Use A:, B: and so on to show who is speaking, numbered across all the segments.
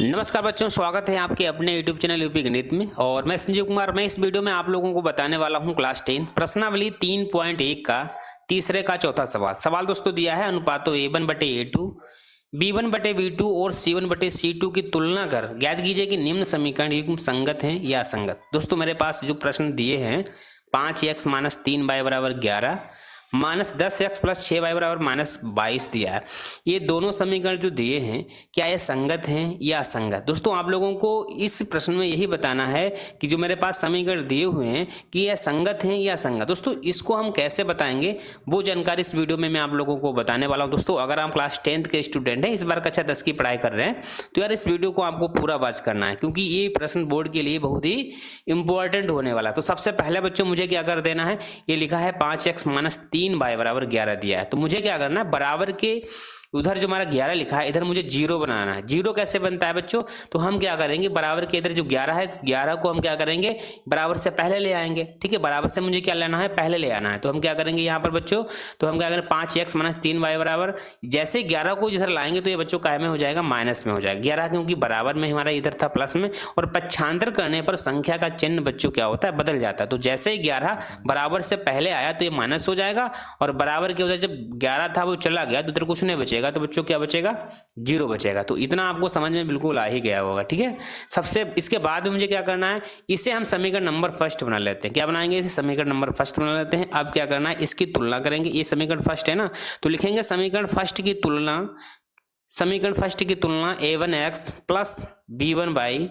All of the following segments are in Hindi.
A: नमस्कार बच्चों, स्वागत है आपके अपने YouTube चैनल यूपी गणित में। और मैं संजीव कुमार। मैं इस वीडियो में आप लोगों को बताने वाला हूं क्लास 10 प्रश्नावली 3.1 का तीसरे का चौथा सवाल दोस्तों दिया है अनुपातों A1/A2, B1/B2 और C1/C2 की तुलना कर ज्ञात कीजिए कि निम्न समीकरण युग्म संगत हैं या असंगत। दोस्तों मेरे पास जो प्रश्न दिए हैं 5x - 3y = 11 -10x + 6y = -22 दिया है। ये दोनों समीकरण जो दिए हैं क्या ये संगत हैं या असंगत। दोस्तों आप लोगों को इस प्रश्न में यही बताना है कि जो मेरे पास समीकरण दिए हुए हैं कि ये संगत हैं या असंगत। दोस्तों इसको हम कैसे बताएंगे वो जानकारी इस वीडियो में मैं आप लोगों को बताने वाला हूँ। दोस्तों अगर आप क्लास 10th के स्टूडेंट हैं, इस बार कक्षा 10 की पढ़ाई कर रहे हैं, तो यार इस वीडियो को आपको पूरा वॉच करना है क्योंकि ये प्रश्न बोर्ड के लिए बहुत ही इंपॉर्टेंट होने वाला है। तो सबसे पहले बच्चों मुझे क्या कर देना है, ये लिखा है 5x - 3y = 11 दिया है, तो मुझे क्या करना है, बराबर के उधर जो हमारा 11 लिखा है इधर मुझे 0 बनाना है। 0 कैसे बनता है बच्चों, तो हम क्या करेंगे, बराबर के इधर जो 11 है 11 को हम क्या करेंगे, बराबर से पहले ले आएंगे। ठीक है, बराबर से मुझे क्या लेना है, पहले ले आना है। तो हम क्या करेंगे यहाँ पर बच्चों, तो हम क्या करें 5x - 3y = जैसे 11 को इधर लाएंगे तो ये बच्चों काय में हो जाएगा, माइनस में हो जाएगा। 11 क्योंकि बराबर में हमारा इधर था प्लस में, और पक्षांतर करने पर संख्या का चिन्ह बच्चों क्या होता है, बदल जाता है। तो जैसे ही 11 बराबर से पहले आया तो ये माइनस हो जाएगा, और बराबर के उधर जब 11 था वो चला गया तो उधर कुछ नहीं बचेगा, तो बच्चों क्या बचेगा, 0 बचेगा। तो इतना आपको समझ में बिल्कुल आ ही गया होगा। ठीक है, सबसे इसके बाद में मुझे क्या करना है, इसे हम समीकरण नंबर फर्स्ट बना लेते हैं। क्या बनाएंगे, इसे समीकरण नंबर फर्स्ट बना लेते हैं। अब क्या करना है, इसकी तुलना करेंगे। ये समीकरण फर्स्ट है ना, तो लिखेंगे समीकरण फर्स्ट की तुलना A1x + B1y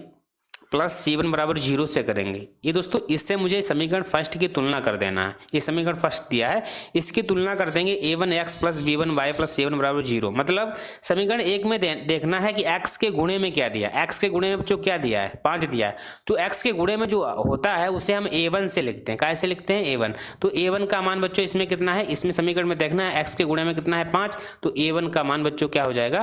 A: + C1 = 0 से करेंगे। ये दोस्तों इससे मुझे समीकरण फर्स्ट की तुलना कर देना है। ये समीकरण फर्स्ट दिया है, इसकी तुलना कर देंगे A1x + B1y + C1 = 0। मतलब समीकरण एक में देखना है कि x के गुणे में क्या दिया है। x के गुणे में जो क्या दिया है, 5 दिया है, तो x के गुणे में जो होता है उसे हम A1 से लिखते हैं। कैसे लिखते हैं, A1। तो A1 का मान बच्चों इसमें कितना है, इसमें समीकरण में देखना है x के गुणे में कितना है, 5। तो A1 का मान बच्चों क्या हो जाएगा,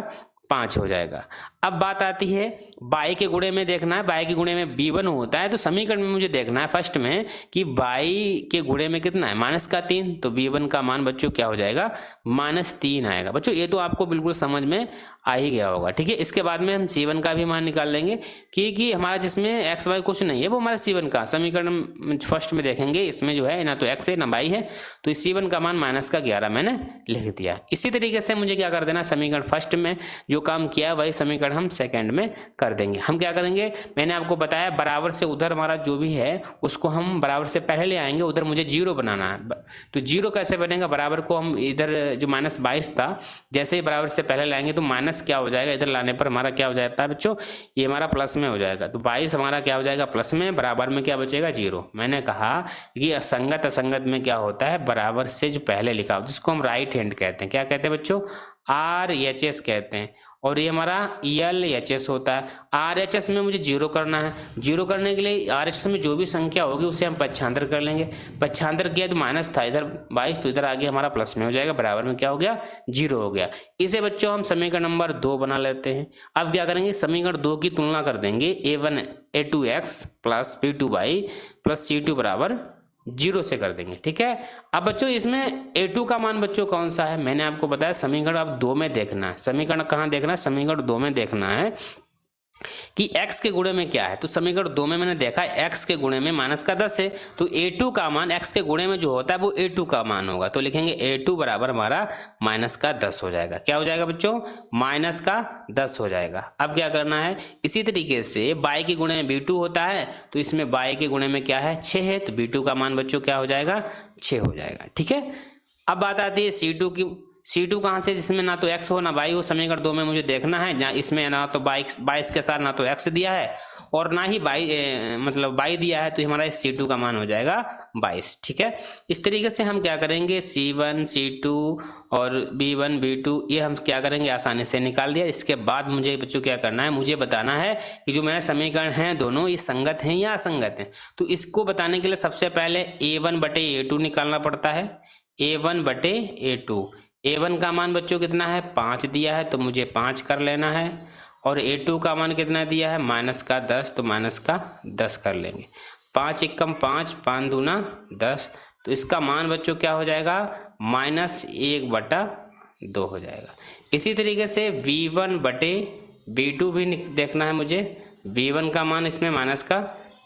A: 5 हो जाएगा। अब बात आती है y के गुणे में देखना है। y के गुणे में B1 होता है, तो समीकरण में मुझे देखना है फर्स्ट में कि y के गुणे में कितना है, -3। तो B1 का मान बच्चों क्या हो जाएगा, -3 आएगा। बच्चों ये तो आपको बिल्कुल समझ में आ ही गया होगा। ठीक है, इसके बाद में हम C1 का भी मान निकाल लेंगे कि हमारा जिसमें x y कुछ नहीं है वो हमारा C1 का समीकरण फर्स्ट में देखेंगे, इसमें जो है ना तो x है ना y है, तो इस C1 का मान -11 मैंने लिख दिया। इसी तरीके से मुझे क्या कर देना, समीकरण फर्स्ट में जो काम किया वही समीकरण हम सेकंड में कर देंगे। हम क्या करेंगे, मैंने आपको बताया बराबर से उधर हमारा जो भी है उसको हम बराबर से पहले ले आएंगे, उधर मुझे 0 बनाना है। तो 0 कैसे बनेगा, बराबर को हम इधर जो -22 था जैसे ही बराबर से पहले लाएंगे तो माइनस क्या हो जाएगा, इधर लाने पर हमारा क्या हो जाता है बच्चों, ये हमारा प्लस में हो जाएगा। तो 22 हमारा क्या हो जाएगा, प्लस में, बराबर में क्या बचेगा, 0। मैंने कहा कि असंगत में क्या होता है, बराबर से जो पहले लिखा हो जिसको हम राइट हैंड कहते हैं। क्या कहते हैं बच्चों, RHS कहते हैं, और ये हमारा LHS होता है। RHS में मुझे 0 करना है। 0 करने के लिए RHS में जो भी संख्या होगी उसे हम पक्षांतर कर लेंगे। पक्षांतर किया तो माइनस था इधर 22, तो इधर आगे हमारा प्लस में हो जाएगा, बराबर में क्या हो गया, 0 हो गया। इसे बच्चों हम समीकरण नंबर 2 बना लेते हैं। अब क्या करेंगे, समीकरण 2 की तुलना कर देंगे A2x + B2y + C2 = 0 से कर देंगे। ठीक है, अब बच्चों इसमें A2 का मान बच्चों कौन सा है, मैंने आपको बताया समीकरण अब 2 में देखना है। समीकरण कहाँ देखना है, समीकरण 2 में देखना है कि x के गुणे में क्या है। तो समीकरण 2 में मैंने देखा x के गुणे में -10 है, तो A2 का मान x के गुणे में जो होता है वो A2 का मान होगा। तो लिखेंगे A2 = हमारा -10 हो जाएगा। क्या हो जाएगा बच्चों, -10 हो जाएगा। अब क्या करना है, इसी तरीके से y के गुणे में B2 होता है, तो इसमें y के गुणे में क्या है, 6 है, तो B2 का मान बच्चों क्या हो जाएगा, 6 हो जाएगा। ठीक है, अब बात आती है C2 की। C2 कहाँ से, जिसमें ना तो x हो ना y हो। समीकरण 2 में मुझे देखना है, जहाँ इसमें ना तो 22 के साथ ना तो x दिया है और ना ही मतलब y दिया है, तो हमारा C2 का मान हो जाएगा 22। ठीक है, इस तरीके से हम क्या करेंगे, C1 C2 और B1 B2 ये हम क्या करेंगे, आसानी से निकाल दिया। इसके बाद मुझे बच्चों क्या करना है, मुझे बताना है कि जो मेरे समीकरण हैं दोनों ये संगत हैं या असंगत हैं। तो इसको बताने के लिए सबसे पहले A1/A2 निकालना पड़ता है। A1/A2, A1 का मान बच्चों कितना है, 5 दिया है, तो मुझे 5 कर लेना है। और A2 का मान कितना दिया है, -10, तो -10 कर लेंगे। 5 एकम 5, 5 दूना 10, तो इसका मान बच्चों क्या हो जाएगा, -1/2 हो जाएगा। इसी तरीके से V1/ B2 भी देखना है मुझे। B1 का मान इसमें माइनस का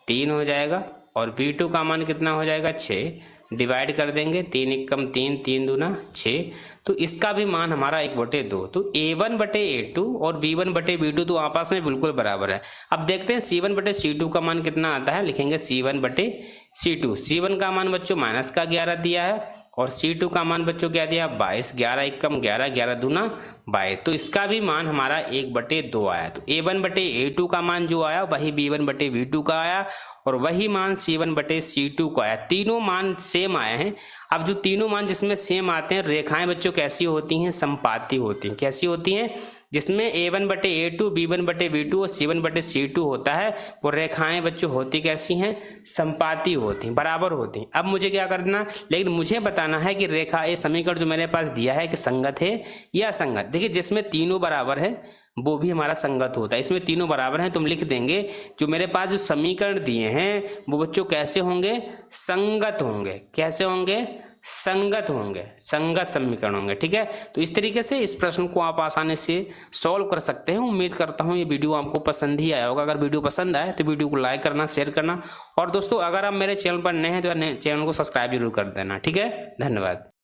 A: 3 हो जाएगा और B2 का मान कितना हो जाएगा 6। डिवाइड कर देंगे, 3 एकम 3, 3 दूना 6, तो इसका भी मान हमारा 1/2। तो A1/A2 और B1/B2 तो आपस में बिल्कुल बराबर है। अब देखते हैं C1/C2 का मान कितना आता है। लिखेंगे C1/C2। C1 का मान बच्चों माइनस का 11 दिया है और C2 का मान बच्चों क्या दिया 22। 11 एकम 11, 11 दूना 22, तो इसका भी मान हमारा 1/2 आया। तो A1/A2 का मान जो आया वही B1/B2 का आया और वही मान C1/C2 का आया। तीनों मान सेम आए हैं। अब जो तीनों मान जिसमें सेम आते हैं, रेखाएं बच्चों कैसी होती हैं, समपाती होती हैं। कैसी होती हैं? जिसमें A1/A2, B1/B2 और C1/C2 होता है, वो रेखाएं बच्चों होती कैसी हैं, समपाती होती हैं, बराबर होती हैं। अब मुझे क्या करना, लेकिन मुझे बताना है कि रेखा ये समीकरण जो मेरे पास दिया है कि संगत है या असंगत। देखिए जिसमें तीनों बराबर है वो भी हमारा संगत होता है। इसमें तीनों बराबर हैं, तुम लिख देंगे जो मेरे पास जो समीकरण दिए हैं वो बच्चों कैसे होंगे, संगत होंगे। कैसे होंगे, संगत होंगे, संगत समीकरण होंगे। ठीक है, तो इस तरीके से इस प्रश्न को आप आसानी से सॉल्व कर सकते हैं। उम्मीद करता हूँ ये वीडियो आपको पसंद ही आया होगा। अगर वीडियो पसंद आए तो वीडियो को लाइक करना, शेयर करना और दोस्तों अगर आप मेरे चैनल पर नए हैं तो चैनल को सब्सक्राइब जरूर कर देना। ठीक है, धन्यवाद।